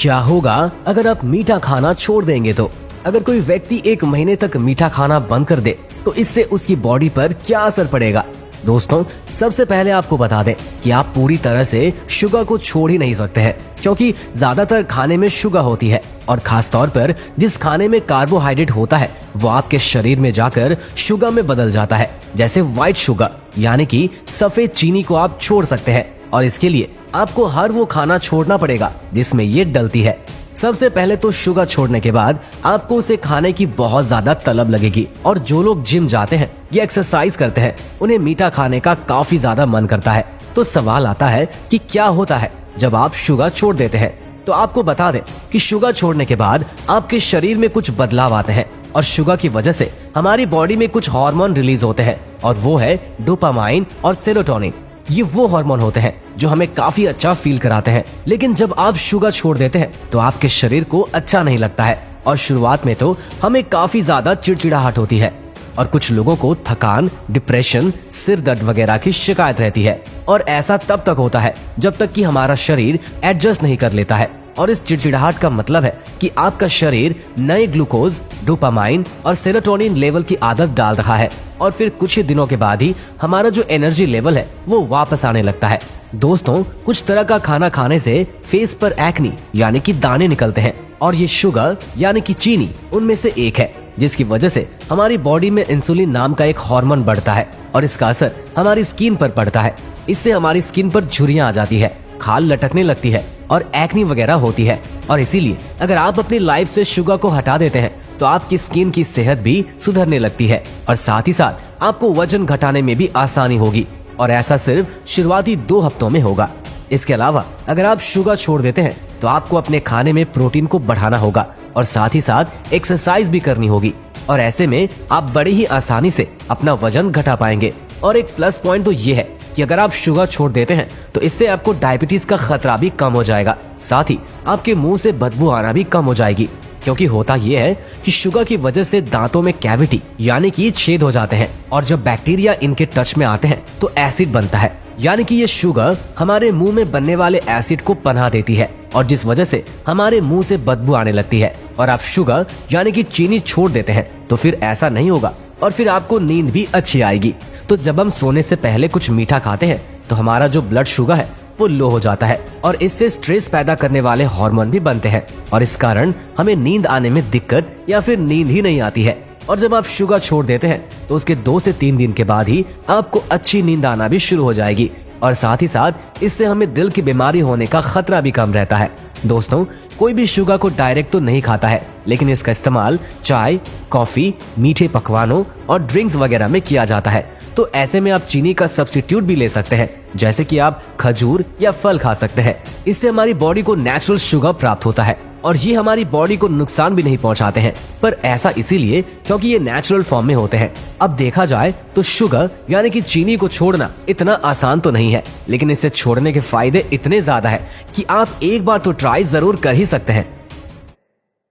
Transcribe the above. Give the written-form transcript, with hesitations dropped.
क्या होगा अगर आप मीठा खाना छोड़ देंगे तो? अगर कोई व्यक्ति 1 महीने तक मीठा खाना बंद कर दे तो इससे उसकी बॉडी पर क्या असर पड़ेगा? दोस्तों, सबसे पहले आपको बता दें कि आप पूरी तरह से शुगर को छोड़ ही नहीं सकते हैं, क्योंकि ज्यादातर खाने में शुगर होती है और खास तौर पर जिस खाने में कार्बोहाइड्रेट होता है वो आपके शरीर में जाकर शुगर में बदल जाता है। जैसे व्हाइट शुगर यानी कि सफेद चीनी को आप छोड़ सकते हैं, और इसके लिए आपको हर वो खाना छोड़ना पड़ेगा जिसमें ये डलती है। सबसे पहले तो शुगर छोड़ने के बाद आपको उसे खाने की बहुत ज्यादा तलब लगेगी, और जो लोग जिम जाते हैं या एक्सरसाइज करते हैं उन्हें मीठा खाने का काफी ज्यादा मन करता है। तो सवाल आता है कि क्या होता है जब आप शुगर छोड़ देते हैं? तो आपको बता दें कि शुगर छोड़ने के बाद आपके शरीर में कुछ बदलाव आते हैं, और शुगर की वजह से हमारी बॉडी में कुछ हार्मोन रिलीज होते हैं, और वो है डोपामाइन और सेरोटोनिन। ये वो हार्मोन होते हैं जो हमें काफी अच्छा फील कराते हैं। लेकिन जब आप शुगर छोड़ देते हैं तो आपके शरीर को अच्छा नहीं लगता है, और शुरुआत में तो हमें काफी ज्यादा चिड़चिड़ाहट होती है, और कुछ लोगों को थकान, डिप्रेशन, सिर दर्द वगैरह की शिकायत रहती है। और ऐसा तब तक होता है जब तक कि हमारा शरीर एडजस्ट नहीं कर लेता है। और इस चिड़चिड़ाहट का मतलब है कि आपका शरीर नए ग्लूकोज, डोपामाइन और सेरोटोनिन लेवल की आदत डाल रहा है, और फिर कुछ ही दिनों के बाद ही हमारा जो एनर्जी लेवल है वो वापस आने लगता है। दोस्तों, कुछ तरह का खाना खाने से फेस पर एक्नी यानी कि दाने निकलते हैं, और ये शुगर यानी कि चीनी उनमें से एक है, जिसकी वजह से हमारी बॉडी में इंसुलिन नाम का एक हार्मोन बढ़ता है, और इसका असर हमारी स्किन पर पड़ता है। इससे हमारी स्किन पर झुर्रियां आ जाती है, खाल लटकने लगती है और एक्नी वगैरह होती है। और इसीलिए अगर आप अपनी लाइफ से शुगर को हटा देते हैं तो आपकी स्किन की सेहत भी सुधरने लगती है, और साथ ही साथ आपको वजन घटाने में भी आसानी होगी, और ऐसा सिर्फ शुरुआती 2 हफ्तों में होगा। इसके अलावा अगर आप शुगर छोड़ देते हैं तो आपको अपने खाने में प्रोटीन को बढ़ाना होगा, और साथ ही साथ एक्सरसाइज भी करनी होगी, और ऐसे में आप बड़ी ही आसानी से अपना वजन घटा पाएंगे। और एक प्लस पॉइंट तो ये है कि अगर आप शुगर छोड़ देते हैं तो इससे आपको डायबिटीज का खतरा भी कम हो जाएगा, साथ ही आपके मुंह से बदबू आना भी कम हो जाएगी। क्योंकि होता यह है कि शुगर की वजह से दांतों में कैविटी यानी कि छेद हो जाते हैं, और जब बैक्टीरिया इनके टच में आते हैं तो एसिड बनता है, यानी कि ये शुगर हमारे मुंह में बनने वाले एसिड को पनाह देती है, और जिस वजह से हमारे मुंह से बदबू आने लगती है। और आप शुगर यानी कि चीनी छोड़ देते हैं तो फिर ऐसा नहीं होगा, और फिर आपको नींद भी अच्छी आएगी। तो जब हम सोने से पहले कुछ मीठा खाते हैं तो हमारा जो ब्लड शुगर है वो लो हो जाता है, और इससे स्ट्रेस पैदा करने वाले हार्मोन भी बनते हैं, और इस कारण हमें नींद आने में दिक्कत या फिर नींद ही नहीं आती है। और जब आप शुगर छोड़ देते हैं तो उसके 2 से 3 दिन के बाद ही आपको अच्छी नींद आना भी शुरू हो जाएगी, और साथ ही साथ इससे हमें दिल की बीमारी होने का खतरा भी कम रहता है। दोस्तों, कोई भी शुगर को डायरेक्ट तो नहीं खाता है, लेकिन इसका इस्तेमाल चाय, कॉफी, मीठे पकवानों और ड्रिंक्स वगैरह में किया जाता है। तो ऐसे में आप चीनी का सब्स्टिट्यूट भी ले सकते हैं, जैसे कि आप खजूर या फल खा सकते हैं। इससे हमारी बॉडी को नेचुरल शुगर प्राप्त होता है, और ये हमारी बॉडी को नुकसान भी नहीं पहुंचाते हैं, पर ऐसा इसीलिए क्योंकि ये नेचुरल फॉर्म में होते हैं। अब देखा जाए तो शुगर यानी कि चीनी को छोड़ना इतना आसान तो नहीं है, लेकिन इसे छोड़ने के फायदे इतने ज्यादा है कि आप एक बार तो ट्राई जरूर कर ही सकते हैं।